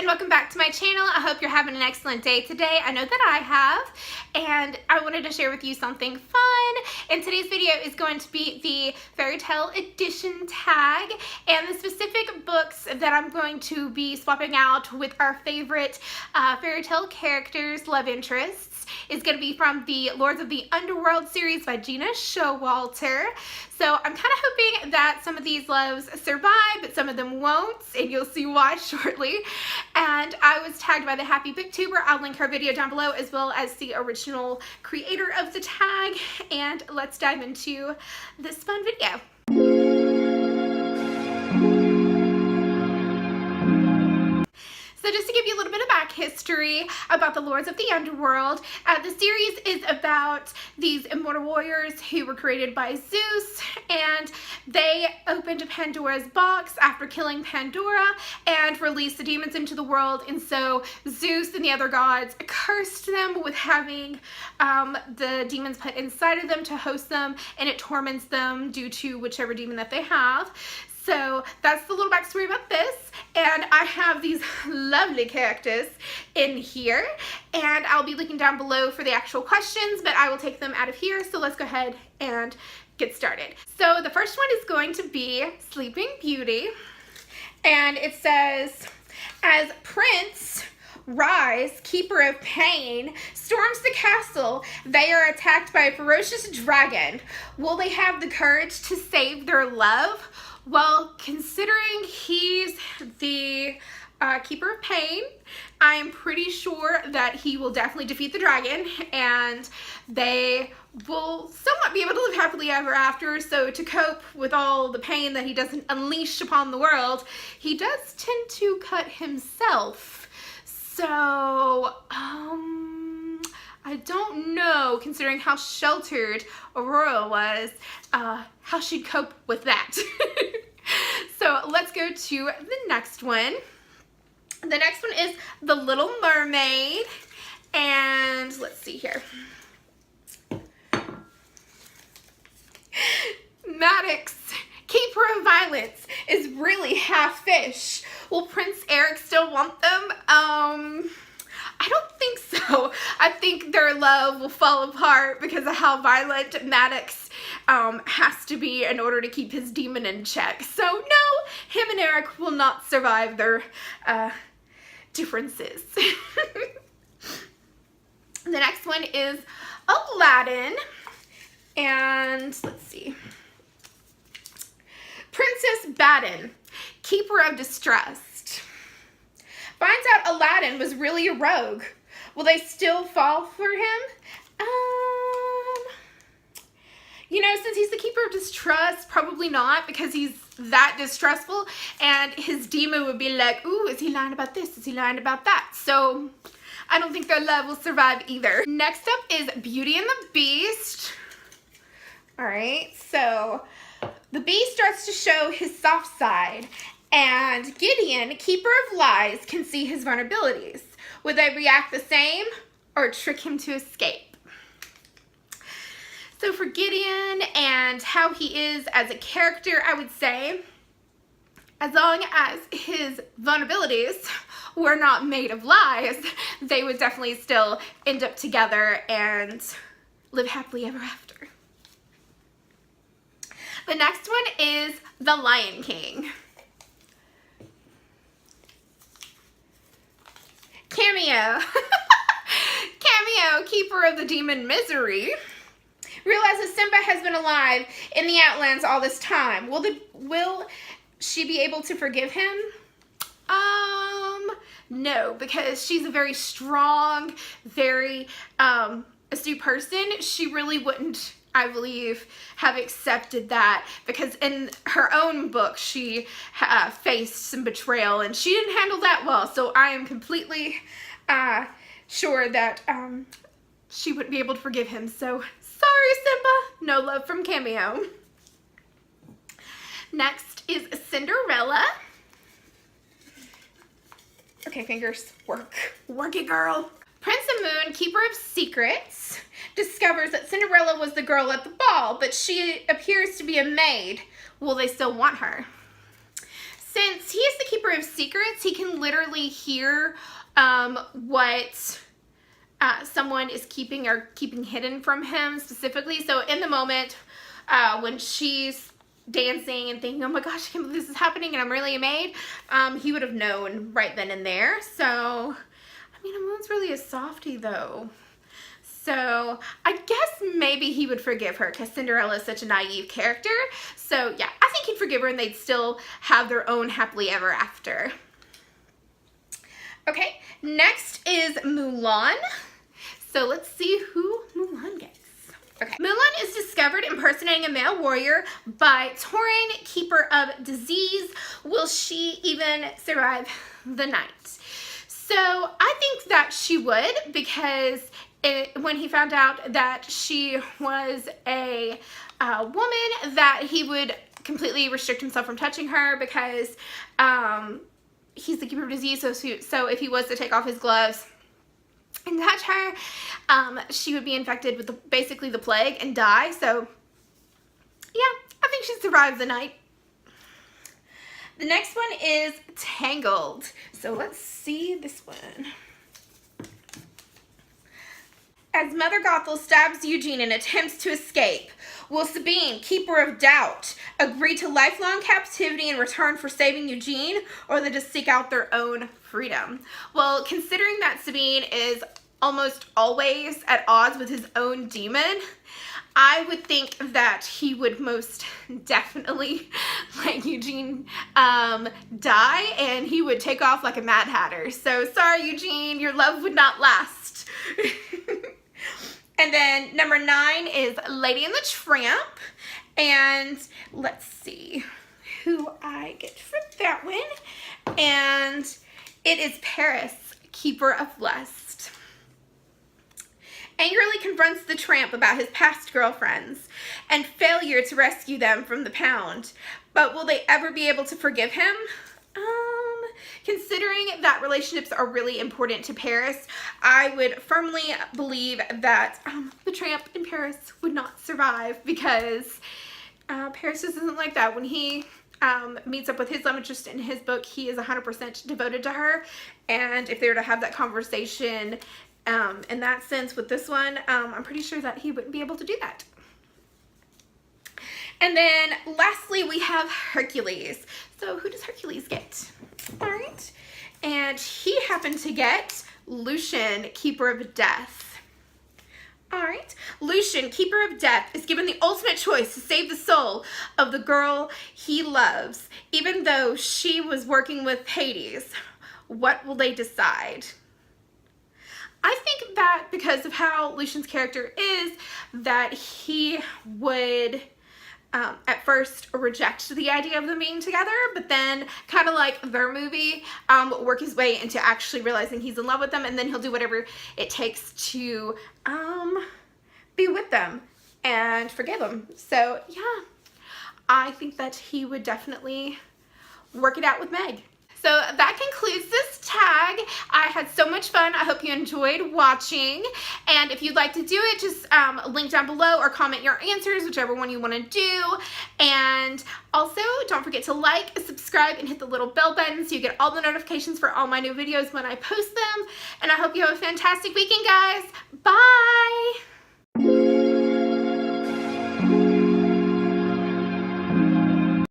welcome back to my channel. I hope you're having an excellent day today. I know that I have, and I wanted to share with you something fun. And today's video is going to be the fairy tale edition tag and the specific books that I'm going to be swapping out with our favorite fairy tale characters, love interests, is going to be from the Lords of the Underworld series by Gina Showalter. So I'm kind of hoping that some of these loves survive, but some of them won't, and you'll see why shortly. And I was tagged by the Happy Booktuber. I'll link her video down below, as well as the original creator of the tag. And let's dive into this fun video. So just to give you a little bit of back history about the Lords of the Underworld, the series is about these immortal warriors who were created by Zeus, and they opened Pandora's box after killing Pandora and released the demons into the world. And so Zeus and the other gods cursed them with having the demons put inside of them to host them, and it torments them due to whichever demon that they have. So that's the little backstory about this, and I have these lovely characters in here, and I'll be linking down below for the actual questions, but I will take them out of here. So let's go ahead and get started. So the first one is going to be Sleeping Beauty, and it says, as Prince Rise, Keeper of Pain, storms the castle, they are attacked by a ferocious dragon. Will they have the courage to save their love? Well, considering he's the Keeper of Pain, I'm pretty sure that he will definitely defeat the dragon, and they will somewhat be able to live happily ever after. So to cope with all the pain that he doesn't unleash upon the world, he does tend to cut himself. So, I don't know, considering how sheltered Aurora was, how she'd cope with that. So let's go to the next one. The next one is the Little Mermaid, and let's see here. Maddox, Keeper of Violence, is really half fish. Will Prince Eric still want them? I don't think so. I think their love will fall apart because of how violent Maddox has to be in order to keep his demon in check. So no, him and Eric will not survive their differences. The next one is Aladdin, and let's see. Princess Baden, Keeper of Distrust, finds out Aladdin was really a rogue. Will they still fall for him? You know, since he's the Keeper of Distrust, probably not, because he's that distrustful, and his demon would be like, ooh, is he lying about this? Is he lying about that? So I don't think their love will survive either. Next up is Beauty and the Beast. All right, so the Beast starts to show his soft side, and Gideon, Keeper of Lies, can see his vulnerabilities. Would they react the same or trick him to escape? So for Gideon and how he is as a character, I would say, as long as his vulnerabilities were not made of lies, they would definitely still end up together and live happily ever after. The next one is The Lion King. Cameo. Cameo, Keeper of the Demon Misery, realizes Simba has been alive in the Outlands all this time. Will she be able to forgive him? No, because she's a very strong, very astute person. She really wouldn't, I believe, have accepted that, because in her own book she faced some betrayal, and she didn't handle that well. So I am completely sure that she wouldn't be able to forgive him. So sorry, Simba, no love from Cameo. Next is Cinderella. Okay, fingers, work it, girl. Prince of Moon, Keeper of Secrets, discovers that Cinderella was the girl at the ball, but she appears to be a maid. Will they still want her? since he is the keeper of secrets, he can literally hear what someone is keeping hidden from him specifically. So in the moment when she's dancing and thinking, oh my gosh, I can't believe this is happening and I'm really a maid, he would have known right then and there. So, I mean, Amun's really a softie though. So I guess maybe he would forgive her because Cinderella is such a naive character. So yeah, I think he'd forgive her and they'd still have their own happily ever after. Okay, next is Mulan. So let's see who Mulan gets. Okay, Mulan is discovered impersonating a male warrior by Torin, keeper of disease. Will she even survive the night? So I think that she would, because when he found out that she was a woman, that he would completely restrict himself from touching her because he's the keeper of disease. So if he was to take off his gloves and touch her, she would be infected with basically the plague and die. So yeah, I think she'd survive the night. The next one is Tangled. So let's see this one. As Mother Gothel stabs Eugene and attempts to escape, will Sabine, keeper of doubt, agree to lifelong captivity in return for saving Eugene, or they just seek out their own freedom? Well, considering that Sabine is almost always at odds with his own demon, I would think that he would most definitely let Eugene die, and he would take off like a Mad Hatter. So sorry, Eugene, your love would not last. And then number 9 is Lady and the Tramp. And let's see who I get for that one. And it is Paris, keeper of lust. Angrily confronts the tramp about his past girlfriends and failure to rescue them from the pound. But will they ever be able to forgive him? Considering that relationships are really important to Paris, I would firmly believe that the tramp in Paris would not survive, because Paris just isn't like that. When he meets up with his love interest in his book, he is 100% devoted to her. And if they were to have that conversation in that sense with this one, I'm pretty sure that he wouldn't be able to do that. And then lastly, we have Hercules. So who does Hercules get? All right. And he happened to get Lucian, keeper of death. All right. Lucian, keeper of death, is given the ultimate choice to save the soul of the girl he loves, even though she was working with Hades. What will they decide? I think that because of how Lucian's character is, that he would at first reject the idea of them being together, but then, kind of like their movie, work his way into actually realizing he's in love with them, and then he'll do whatever it takes to be with them and forgive them. So yeah, I think that he would definitely work it out with Meg. So that concludes this tag. I had so much fun. I hope you enjoyed watching. And if you'd like to do it, just link down below or comment your answers, whichever one you want to do. And also, don't forget to like, subscribe, and hit the little bell button so you get all the notifications for all my new videos when I post them. And I hope you have a fantastic weekend, guys. Bye!